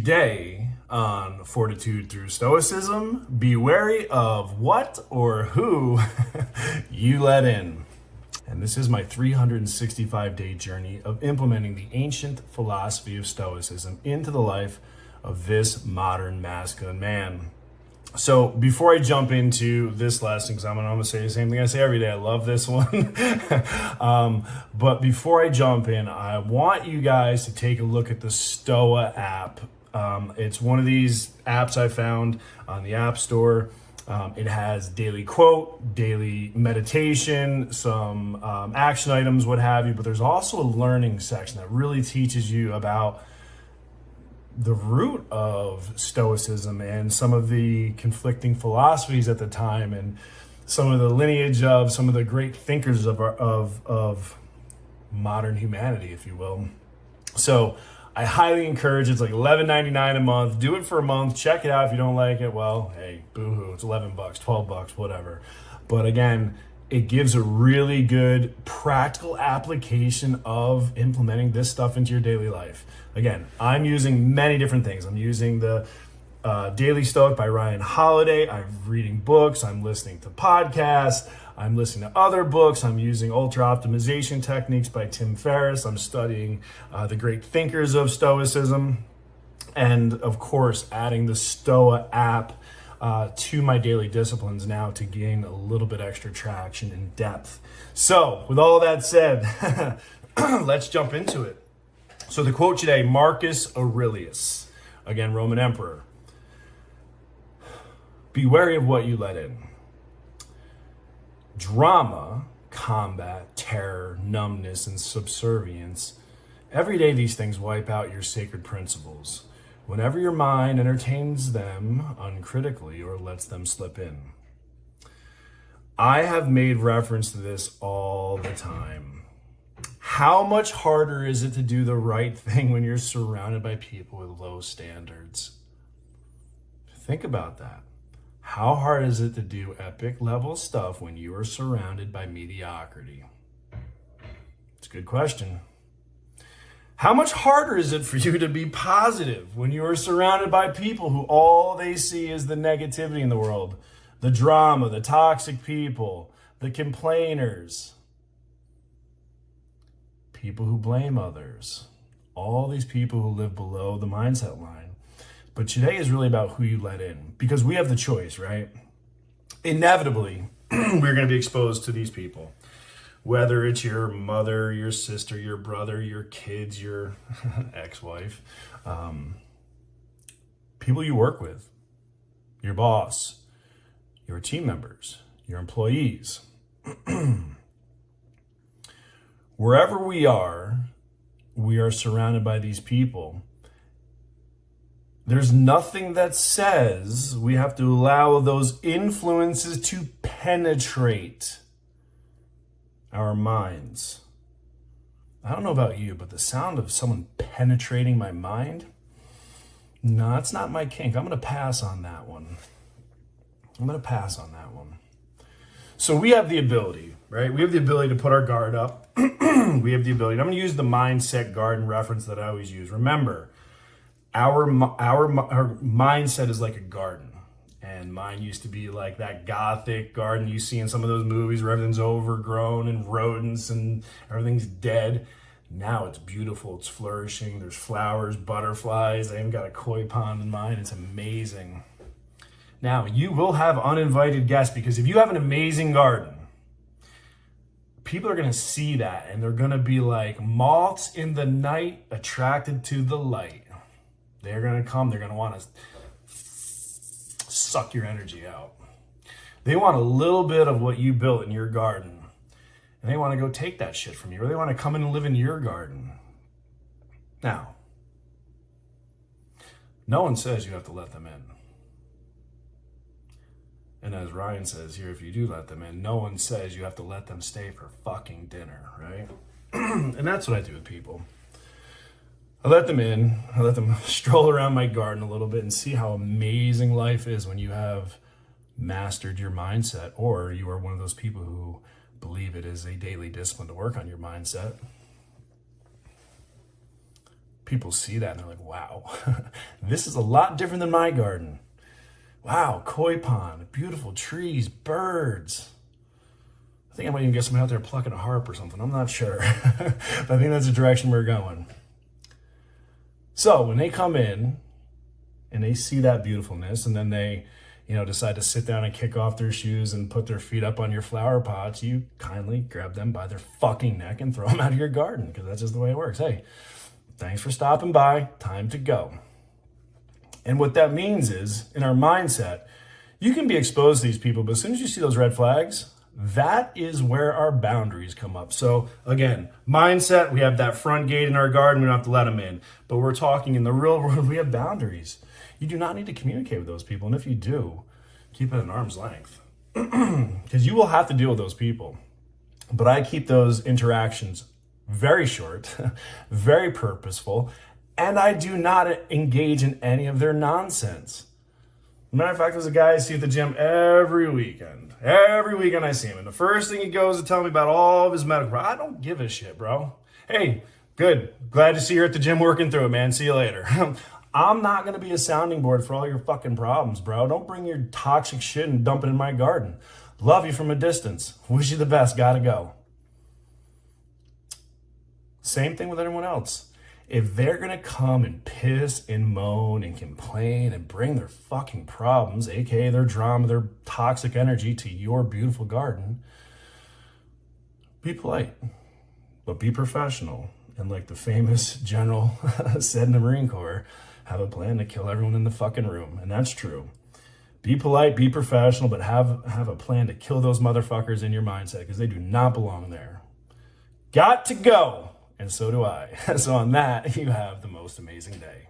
Today on Fortitude Through Stoicism, be wary of what or who you let in. And this is my 365-day journey of implementing the ancient philosophy of Stoicism into the life of this modern masculine man. So before I jump into this lesson, because I'm going to say the same thing I say every day, I love this one. But before I jump in, I want you guys to take a look at the Stoa app. It's one of these apps I found on the App Store. It has daily quote, daily meditation, some action items, what have you. But there's also a learning section that really teaches you about the root of Stoicism and some of the conflicting philosophies at the time, and some of the lineage of some of the great thinkers of modern humanity, if you will. So I highly encourage it. It's like $11.99 a month. Do it for a month. Check it out. If you don't like it, well, hey, boo-hoo. It's $11, $12, whatever. But again, it gives a really good practical application of implementing this stuff into your daily life. Again, I'm using many different things. I'm using the Daily Stoic by Ryan Holiday. I'm reading books. I'm listening to podcasts. I'm listening to other books. I'm using ultra optimization techniques by Tim Ferriss. I'm studying the great thinkers of Stoicism. And of course, adding the Stoa app to my daily disciplines now to gain a little bit extra traction and depth. So with all that said, let's jump into it. So the quote today, Marcus Aurelius, again, Roman emperor. Be wary of what you let in. Drama, combat, terror, numbness, and subservience. Every day these things wipe out your sacred principles. Whenever your mind entertains them uncritically or lets them slip in. I have made reference to this all the time. How much harder is it to do the right thing when you're surrounded by people with low standards? Think about that. How hard is it to do epic level stuff when you are surrounded by mediocrity? It's a good question. How much harder is it for you to be positive when you are surrounded by people who all they see is the negativity in the world, the drama, the toxic people, the complainers, people who blame others, all these people who live below the mindset line? But today is really about who you let in, because we have the choice, right? Inevitably, we're going to be exposed to these people. Whether it's your mother, your sister, your brother, your kids, your ex-wife, people you work with, your boss, your team members, your employees. Wherever we are surrounded by these people. There's nothing that says we have to allow those influences to penetrate our minds. I don't know about you, but the sound of someone penetrating my mind, no, it's not my kink. I'm going to pass on that one. So we have the ability, right? We have the ability to put our guard up. We have the ability. I'm going to use the mindset garden reference that I always use. Remember, our mindset is like a garden. And mine used to be like that gothic garden you see in some of those movies where everything's overgrown and rodents and everything's dead. Now it's beautiful. It's flourishing. There's flowers, butterflies. I even got a koi pond in mine. It's amazing. Now, you will have uninvited guests, because if you have an amazing garden, people are going to see that and they're going to be like moths in the night attracted to the light. They're going to come. They're going to want to suck your energy out. They want a little bit of what you built in your garden, and they want to go take that shit from you, or they want to come in and live in your garden. Now, no one says you have to let them in. And as Ryan says here, if you do let them in, no one says you have to let them stay for fucking dinner, right? And that's what I do with people. I let them in. I let them stroll around my garden a little bit and see how amazing life is when you have mastered your mindset, or you are one of those people who believe it is a daily discipline to work on your mindset. people see that and they're like, wow, this is a lot different than my garden. Wow, koi pond, beautiful trees, birds. I think I might even get somebody out there plucking a harp or something. I'm not sure. But I think that's the direction we're going. So when they come in and they see that beautifulness and then they, decide to sit down and kick off their shoes and put their feet up on your flower pots, you kindly grab them by their fucking neck and throw them out of your garden, because that's just the way it works. Hey, thanks for stopping by. Time to go. And what that means is, in our mindset, you can be exposed to these people, but as soon as you see those red flags, that is where our boundaries come up. So again, mindset, we have that front gate in our garden, we don't have to let them in. But we're talking in the real world, we have boundaries. You do not need to communicate with those people. And if you do, keep it at an arm's length. Because you will have to deal with those people. But I keep those interactions very short, very purposeful, and I do not engage in any of their nonsense. Matter of fact, there's a guy I see at the gym every weekend. Every weekend I see him. And the first thing he goes to tell me about all of his medical. I don't give a shit, bro. Hey, good. Glad to see you at the gym working through it, man. See you later. I'm not going to be a sounding board for all your fucking problems, bro. Don't bring your toxic shit and dump it in my garden. Love you from a distance. Wish you the best. Gotta go. Same thing with everyone else. If they're going to come and piss and moan and complain and bring their fucking problems, aka their drama, their toxic energy to your beautiful garden, be polite, but be professional. And like the famous general said in the Marine Corps, have a plan to kill everyone in the fucking room. And that's true. Be polite, be professional, but have a plan to kill those motherfuckers in your mindset, because they do not belong there. Got to go. And so do I. So on that, you have the most amazing day.